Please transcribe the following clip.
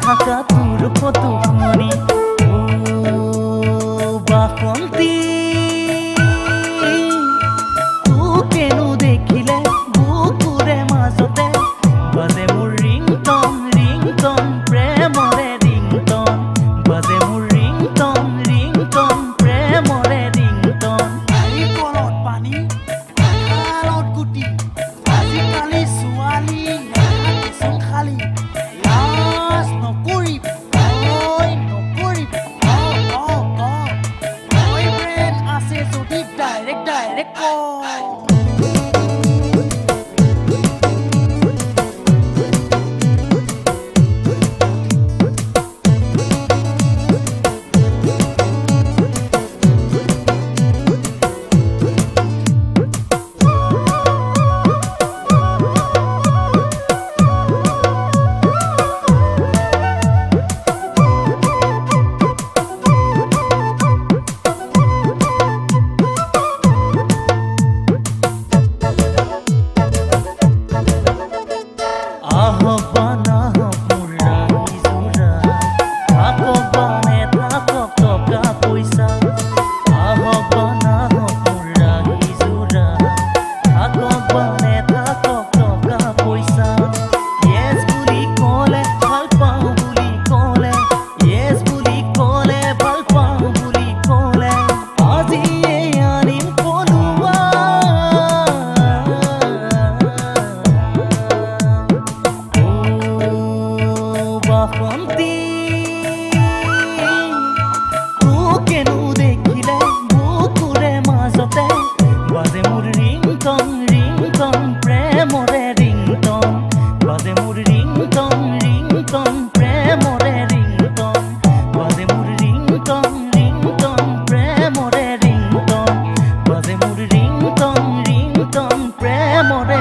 থাকা তোৰ কতখানি ও বাসন্তী তোকেনো দেখিলে বুকুৰে মাজতে বাজে মোৰ ৰিংটন ৰিংটন প্ৰেমৰে ৰিংটন বাজে মোৰ ৰিংটন ৰিংটন প্ৰেমৰে ৰিংটন নাৰিকলত পানী কঁঠালত গুটি আজিকালি ছোৱালী কিছুমান খালী লাজ নকৰিবি নকৰিবি বয়ফ্ৰেণ্ড আছে যদি ডাইৰেক্ট ক তোকেনো দেখিলে বুকুৰে মাজতে বাজে মোৰ ৰিংটন ৰিংটন প্ৰেমৰে ৰিংটন বাজে মোৰ ৰিংটন ৰিংটন প্ৰেমৰে ৰিংটন বাজে মোৰ ৰিংটন ৰিংটন প্ৰেমৰে ৰিংটন বাজে মোৰ ৰিংটন ৰিংটন প্ৰেমৰে